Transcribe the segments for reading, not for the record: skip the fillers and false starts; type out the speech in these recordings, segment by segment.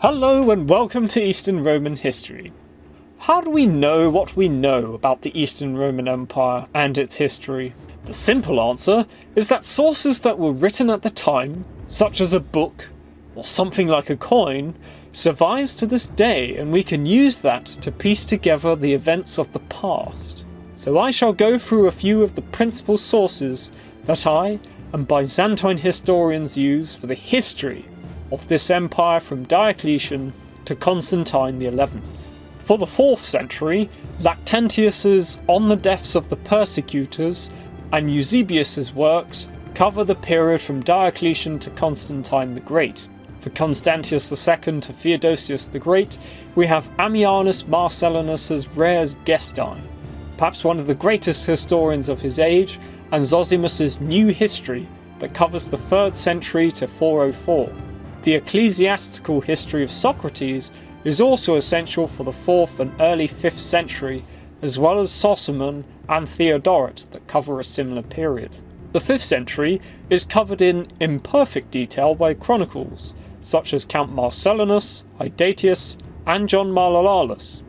Hello and welcome to Eastern Roman History. How do we know what we know about the Eastern Roman Empire and its history? The simple answer is that sources that were written at the time, such as a book or something like a coin, survives to this day, and we can use that to piece together the events of the past. So I shall go through a few of the principal sources that I and Byzantine historians use for the history of this empire from Diocletian to Constantine XI. For the 4th century, Lactantius's On the Deaths of the Persecutors and Eusebius's works cover the period from Diocletian to Constantine the Great. For Constantius II to Theodosius the Great, we have Ammianus Marcellinus's Res Gestae, perhaps one of the greatest historians of his age, and Zosimus's New History that covers the 3rd century to 404. The ecclesiastical history of Socrates is also essential for the 4th and early 5th century, as well as Sosimon and Theodoret that cover a similar period. The 5th century is covered in imperfect detail by chronicles, such as Count Marcellinus, Idatius, and John Malalalus.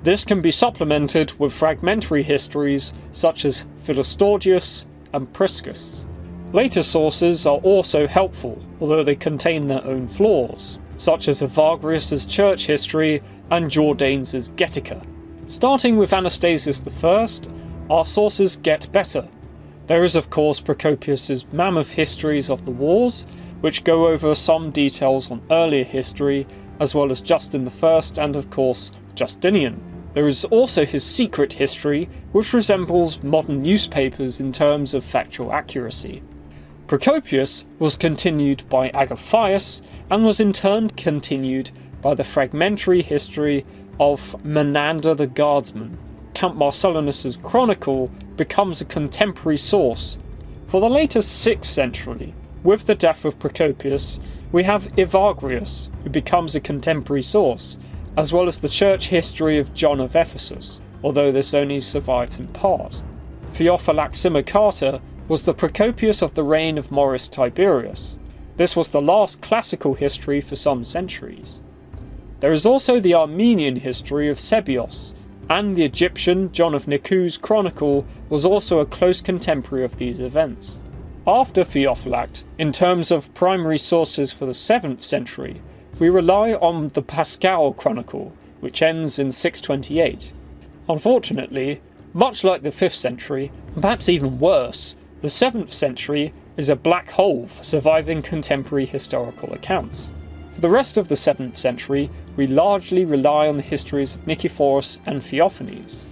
This can be supplemented with fragmentary histories such as Philostorgius and Priscus. Later sources are also helpful, although they contain their own flaws, such as Evagrius's Church History and Jordanes' Getica. Starting with Anastasius I, our sources get better. There is of course Procopius's mammoth histories of the wars, which go over some details on earlier history, as well as Justin I and of course Justinian. There is also his secret history, which resembles modern newspapers in terms of factual accuracy. Procopius was continued by Agathias and was in turn continued by the fragmentary history of Menander the Guardsman. Count Marcellinus's Chronicle becomes a contemporary source. For the later 6th century, with the death of Procopius, we have Evagrius, who becomes a contemporary source, as well as the church history of John of Ephesus, although this only survives in part. Theophylact Simocarta was the Procopius of the reign of Maurice Tiberius. This was the last classical history for some centuries. There is also the Armenian history of Sebios, and the Egyptian John of Nicu's Chronicle was also a close contemporary of these events. After Theophylact, in terms of primary sources for the 7th century, we rely on the Paschal Chronicle, which ends in 628. Unfortunately, much like the 5th century, and perhaps even worse, the 7th century is a black hole for surviving contemporary historical accounts. For the rest of the 7th century, we largely rely on the histories of Nicephorus and Theophanes.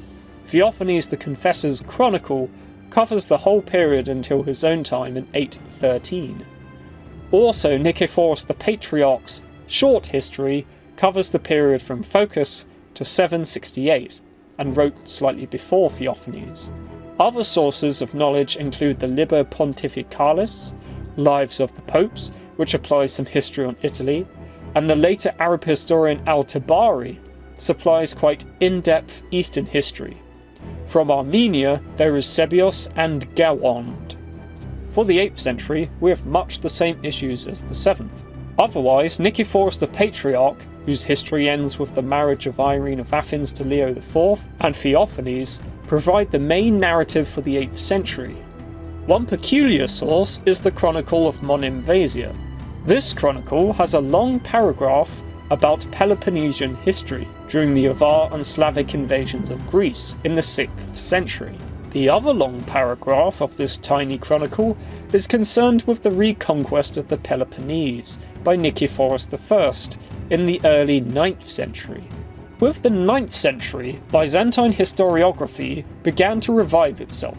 Theophanes the Confessor's Chronicle covers the whole period until his own time in 813. Also, Nicephorus the Patriarch's short history covers the period from Phocas to 768, and wrote slightly before Theophanes. Other sources of knowledge include the Liber Pontificalis, Lives of the Popes, which applies some history on Italy, and the later Arab historian Al-Tabari supplies quite in-depth Eastern history. From Armenia, there is Sebios and Gawand. For the 8th century, we have much the same issues as the 7th. Otherwise, Nicephorus the Patriarch, whose history ends with the marriage of Irene of Athens to Leo IV, and Theophanes, provide the main narrative for the 8th century. One peculiar source is the Chronicle of Monumvasia. This chronicle has a long paragraph about Peloponnesian history during the Avar and Slavic invasions of Greece in the 6th century. The other long paragraph of this tiny chronicle is concerned with the reconquest of the Peloponnese by Nicephorus I in the early 9th century. With the 9th century, Byzantine historiography began to revive itself.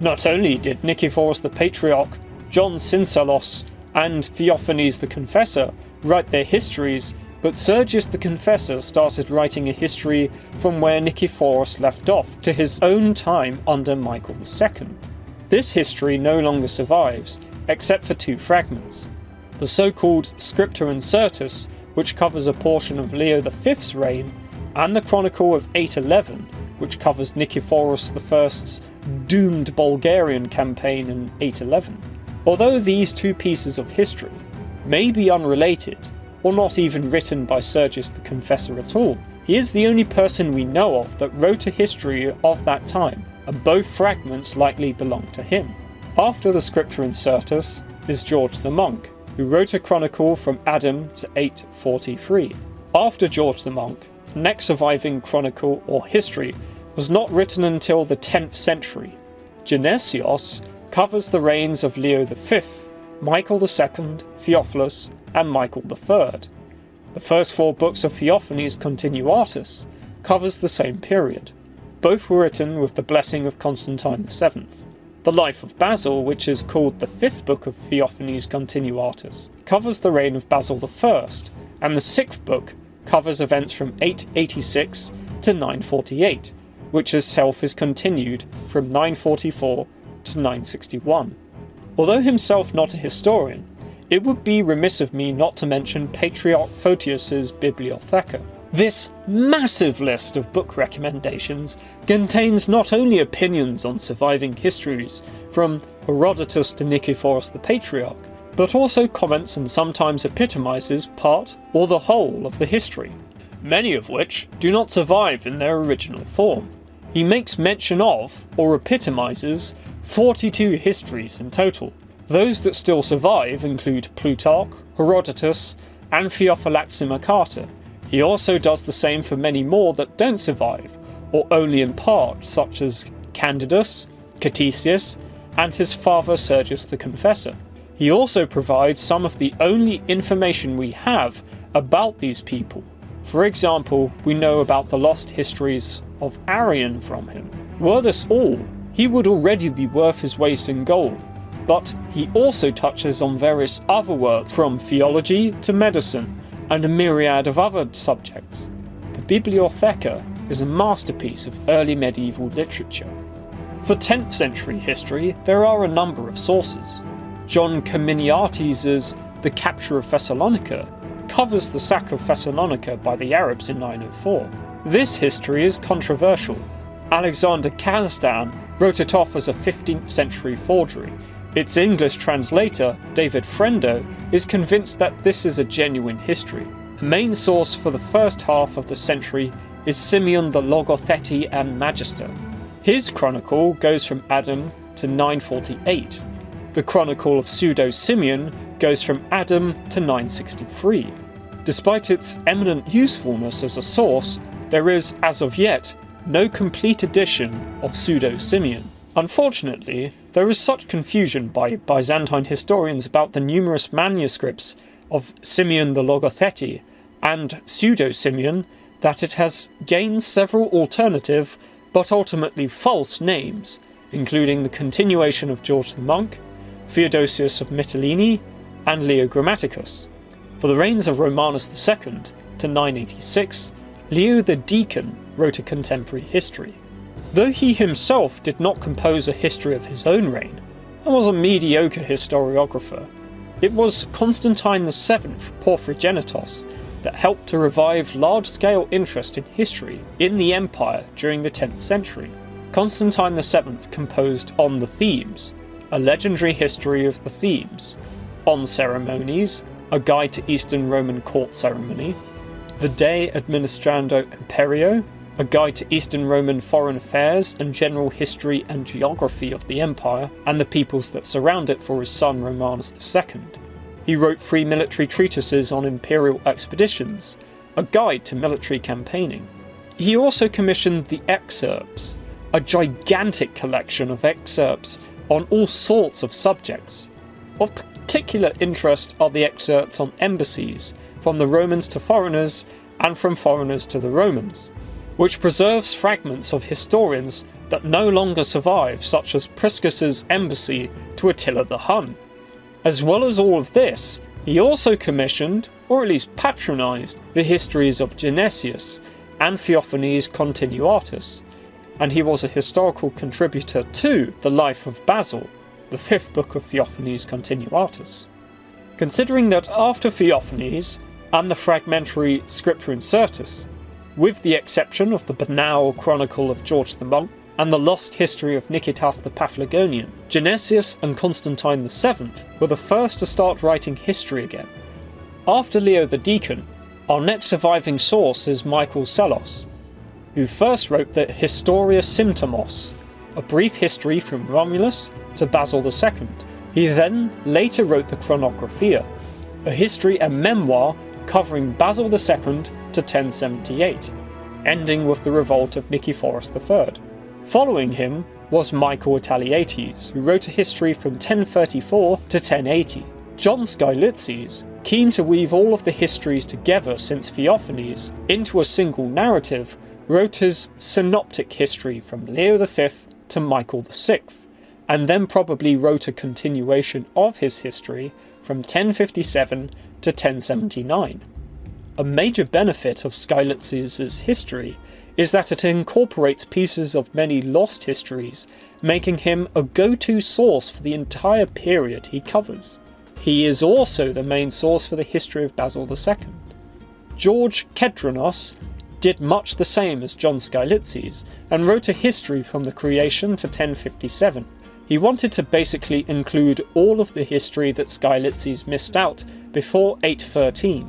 Not only did Nicephorus the Patriarch, John Syncellos, and Theophanes the Confessor write their histories, but Sergius the Confessor started writing a history from where Nicephorus left off to his own time under Michael II. This history no longer survives, except for 2 fragments. The so-called Scripta Incertus, which covers a portion of Leo V's reign, and the Chronicle of 811, which covers Nicephorus I's doomed Bulgarian campaign in 811. Although these 2 pieces of history may be unrelated, or not even written by Sergius the Confessor at all. He is the only person we know of that wrote a history of that time, and both fragments likely belong to him. After the Scriptura Incertus is George the Monk, who wrote a chronicle from Adam to 843. After George the Monk, the next surviving chronicle or history was not written until the 10th century. Genesios covers the reigns of Leo V, Michael II, Theophilus, and Michael III. The first 4 books of Theophanes Continuatus covers the same period. Both were written with the blessing of Constantine VII. The Life of Basil, which is called the 5th book of Theophanes Continuatus, covers the reign of Basil I, and the 6th book covers events from 886 to 948, which itself is continued from 944 to 961. Although himself not a historian, it would be remiss of me not to mention Patriarch Photius's Bibliotheka. This massive list of book recommendations contains not only opinions on surviving histories from Herodotus to Nicephorus the Patriarch, but also comments and sometimes epitomizes part or the whole of the history, many of which do not survive in their original form. He makes mention of, or epitomizes, 42 histories in total. Those that still survive include Plutarch, Herodotus, and Theophylaximachata. He also does the same for many more that don't survive, or only in part, such as Candidus, Ctesias, and his father Sergius the Confessor. He also provides some of the only information we have about these people. For example, we know about the lost histories of Arrian from him. Were this all, he would already be worth his weight in gold, but he also touches on various other works from theology to medicine and a myriad of other subjects. The Bibliotheka is a masterpiece of early medieval literature. For 10th century history, there are a number of sources. John Cominiatis's The Capture of Thessalonica covers the sack of Thessalonica by the Arabs in 904. This history is controversial. Alexander Kasdan wrote it off as a 15th century forgery. Its English translator, David Frendo, is convinced that this is a genuine history. The main source for the first half of the century is Simeon the Logothete and Magister. His chronicle goes from Adam to 948. The Chronicle of Pseudo-Simeon goes from Adam to 963. Despite its eminent usefulness as a source, there is, as of yet, no complete edition of Pseudo-Simeon. Unfortunately, there is such confusion by Byzantine historians about the numerous manuscripts of Simeon the Logothete and Pseudo-Simeon that it has gained several alternative but ultimately false names, including the continuation of George the Monk, Theodosius of Mytilene, and Leo Grammaticus. For the reigns of Romanus II to 986, Leo the Deacon wrote a contemporary history. Though he himself did not compose a history of his own reign, and was a mediocre historiographer, it was Constantine VII Porphyrogenitos that helped to revive large-scale interest in history in the empire during the 10th century. Constantine VII composed On the Themes, a legendary history of the themes, On Ceremonies, a guide to Eastern Roman court ceremony, The De Administrando Imperio, a guide to Eastern Roman foreign affairs and general history and geography of the empire and the peoples that surround it for his son Romanus II. He wrote 3 military treatises on imperial expeditions, a guide to military campaigning. He also commissioned the Excerpts, a gigantic collection of excerpts on all sorts of subjects. Of particular interest are the excerpts on embassies, from the Romans to foreigners and from foreigners to the Romans, which preserves fragments of historians that no longer survive, such as Priscus's embassy to Attila the Hun. As well as all of this, he also commissioned, or at least patronised, the histories of Genesius and Theophanes Continuatus, and he was a historical contributor to the Life of Basil, the 5th book of Theophanes Continuatus. Considering that after Theophanes and the fragmentary Scriptura Incertus, with the exception of the banal Chronicle of George the Monk and the lost history of Nicetas the Paphlagonian, Genesius and Constantine VII were the first to start writing history again. After Leo the Deacon, our next surviving source is Michael Selos, who first wrote the Historia Symptomos, a brief history from Romulus to Basil II. He then later wrote the Chronographia, a history and memoir covering Basil II to 1078, ending with the revolt of Nicephorus III. Following him was Michael Italiates, who wrote a history from 1034 to 1080. John Skylitzes, keen to weave all of the histories together since Theophanes into a single narrative, wrote his synoptic history from Leo V to Michael VI, and then probably wrote a continuation of his history from 1057 to 1079. A major benefit of Skylitzes' history is that it incorporates pieces of many lost histories, making him a go-to source for the entire period he covers. He is also the main source for the history of Basil II. George Kedronos did much the same as John Skylitzes, and wrote a history from the creation to 1057. He wanted to basically include all of the history that Skylitzes missed out before 813,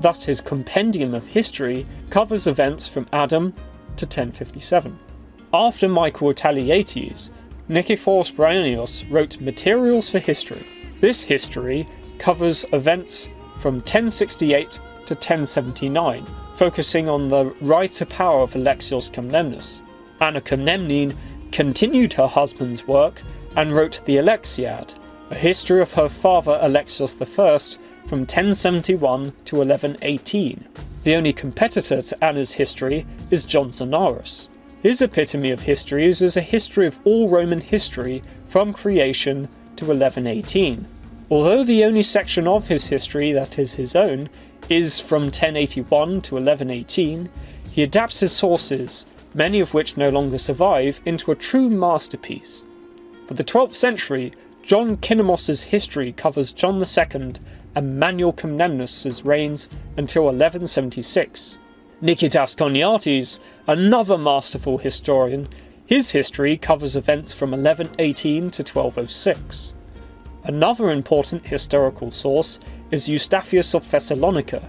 thus his compendium of history covers events from Adam to 1057. After Michael Italiates, Nicephorus Bryennius wrote Materials for History. This history covers events from 1068 to 1079, focusing on the rise to power of Alexios Comnenus. Anna Comnene continued her husband's work and wrote the Alexiad, a history of her father Alexios I from 1071 to 1118. The only competitor to Anna's history is John Cenaris. His epitome of histories is a history of all Roman history from creation to 1118. Although the only section of his history that is his own is from 1081 to 1118, he adapts his sources, many of which no longer survive, into a true masterpiece. For the 12th century, John Kinnamos' history covers John II and Manuel Comnenus' reigns until 1176. Nikita Scogniatis, another masterful historian, his history covers events from 1118 to 1206. Another important historical source is Eustachius of Thessalonica.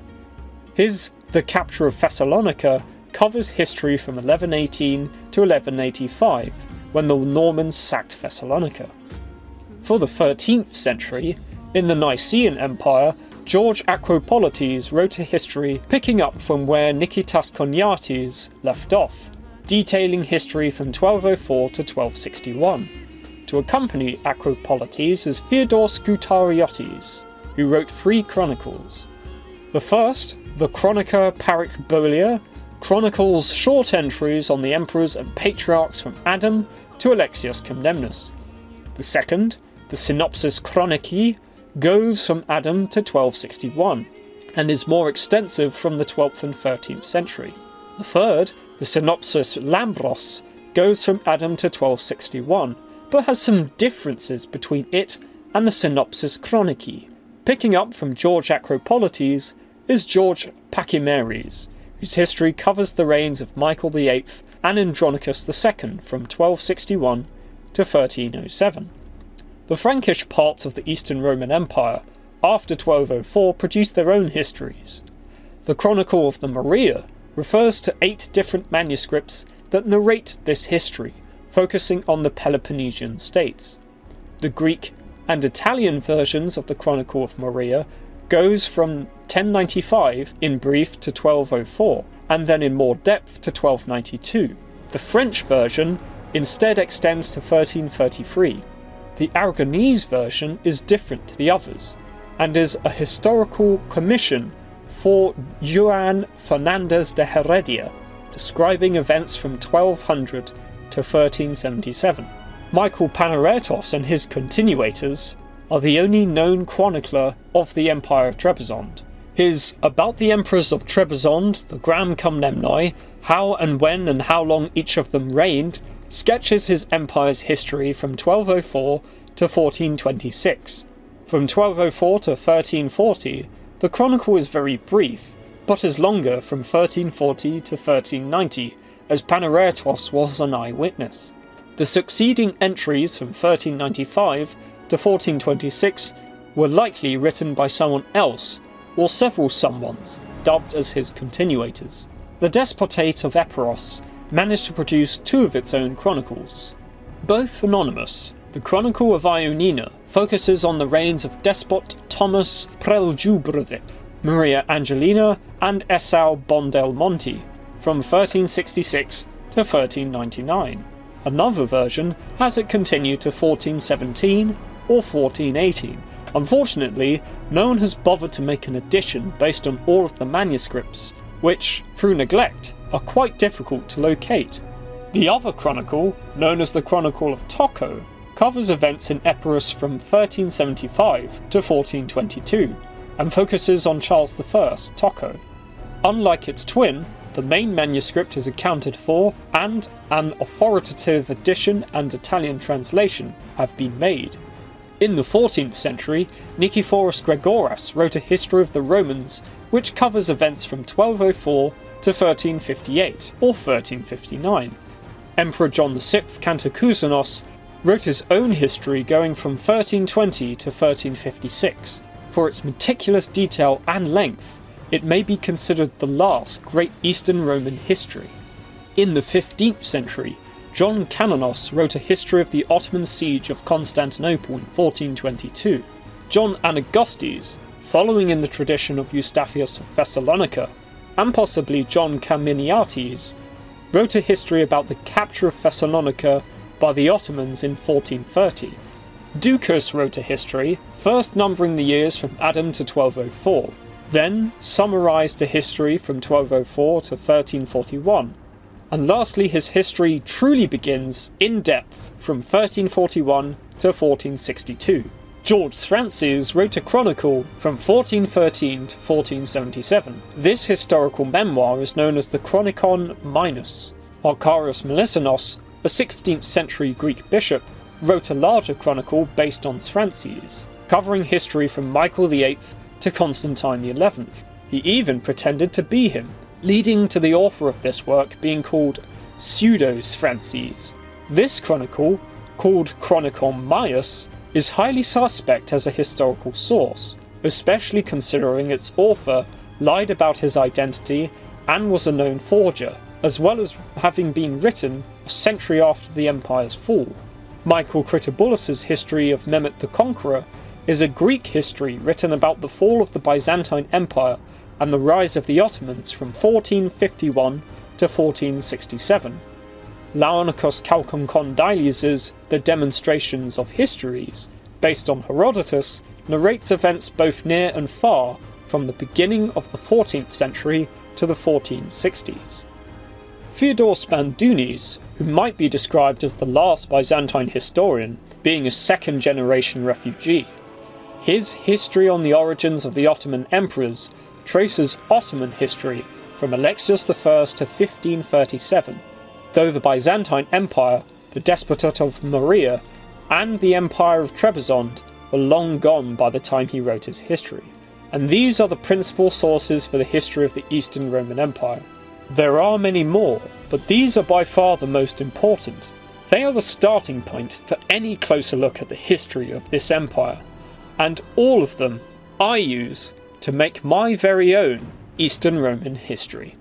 His The Capture of Thessalonica covers history from 1118 to 1185, when the Normans sacked Thessalonica. For the 13th century, in the Nicene Empire, George Acropolites wrote a history picking up from where Nikita Scogniatis left off, detailing history from 1204 to 1261. To accompany Acropolites is Theodore Skoutariotis, who wrote 3 chronicles. The first, the Chronica Paricbolia, chronicles short entries on the emperors and patriarchs from Adam to Alexios Comnenus. The second, the Synopsis Chronici, goes from Adam to 1261, and is more extensive from the 12th and 13th century. The third, the Synopsis Lambros, goes from Adam to 1261, but has some differences between it and the Synopsis Chronici. Picking up from George Acropolites is George Pachymeres, whose history covers the reigns of Michael VIII and Andronicus II from 1261 to 1307. The Frankish parts of the Eastern Roman Empire after 1204 produced their own histories. The Chronicle of the Morea refers to 8 different manuscripts that narrate this history, focusing on the Peloponnesian states. The Greek and Italian versions of the Chronicle of Morea goes from 1095 in brief to 1204, and then in more depth to 1292. The French version instead extends to 1333. The Aragonese version is different to the others, and is a historical commission for Juan Fernandez de Heredia, describing events from 1200 to 1377. Michael Panaretos and his continuators are the only known chronicler of the Empire of Trebizond. His About the Emperors of Trebizond, the Gram Comnenoi, How and When and How Long Each of Them Reigned, sketches his empire's history from 1204 to 1426. From 1204 to 1340, the chronicle is very brief, but is longer from 1340 to 1390, as Panaretos was an eyewitness. The succeeding entries from 1395 to 1426 were likely written by someone else, or several someones, dubbed as his continuators. The Despotate of Epirus managed to produce two of its own chronicles. Both anonymous, the Chronicle of Ioannina focuses on the reigns of despot Thomas Preljubrovic, Maria Angelina, and Esau Bondelmonti from 1366 to 1399. Another version has it continue to 1417 or 1418. Unfortunately, no one has bothered to make an edition based on all of the manuscripts, which, through neglect, are quite difficult to locate. The other chronicle, known as the Chronicle of Tocco, covers events in Epirus from 1375 to 1422, and focuses on Charles I, Tocco. Unlike its twin, the main manuscript is accounted for, and an authoritative edition and Italian translation have been made. In the 14th century, Nicephorus Gregoras wrote a history of the Romans which covers events from 1204 to 1358 or 1359. Emperor John VI Cantacuzene wrote his own history going from 1320 to 1356. For its meticulous detail and length, it may be considered the last great Eastern Roman history. In the 15th century, John Canonos wrote a history of the Ottoman siege of Constantinople in 1422. John Anagostes, following in the tradition of Eustachius of Thessalonica, and possibly John Caminiates, wrote a history about the capture of Thessalonica by the Ottomans in 1430. Ducas wrote a history, first numbering the years from Adam to 1204, then summarised a history from 1204 to 1341, and lastly his history truly begins in depth from 1341 to 1462. George Francis wrote a chronicle from 1413 to 1477. This historical memoir is known as the Chronicon Minus. Arcarius Melissenos, a 16th century Greek bishop, wrote a larger chronicle based on Francis, covering history from Michael VIII to Constantine XI. He even pretended to be him, leading to the author of this work being called Pseudos Francis. This chronicle, called Chronicon Maius, is highly suspect as a historical source, especially considering its author lied about his identity and was a known forger, as well as having been written a century after the empire's fall. Michael Critoboulos' history of Mehmet the Conqueror is a Greek history written about the fall of the Byzantine Empire and the rise of the Ottomans from 1451 to 1467. Laonikos Chalkonkondylius' The Demonstrations of Histories, based on Herodotus, narrates events both near and far from the beginning of the 14th century to the 1460s. Fyodor Spandounis, who might be described as the last Byzantine historian, being a second-generation refugee. His History on the Origins of the Ottoman Emperors traces Ottoman history from Alexios I to 1537, though the Byzantine Empire, the Despotate of Morea, and the Empire of Trebizond were long gone by the time he wrote his history. And these are the principal sources for the history of the Eastern Roman Empire. There are many more, but these are by far the most important. They are the starting point for any closer look at the history of this empire, and all of them I use to make my very own Eastern Roman history.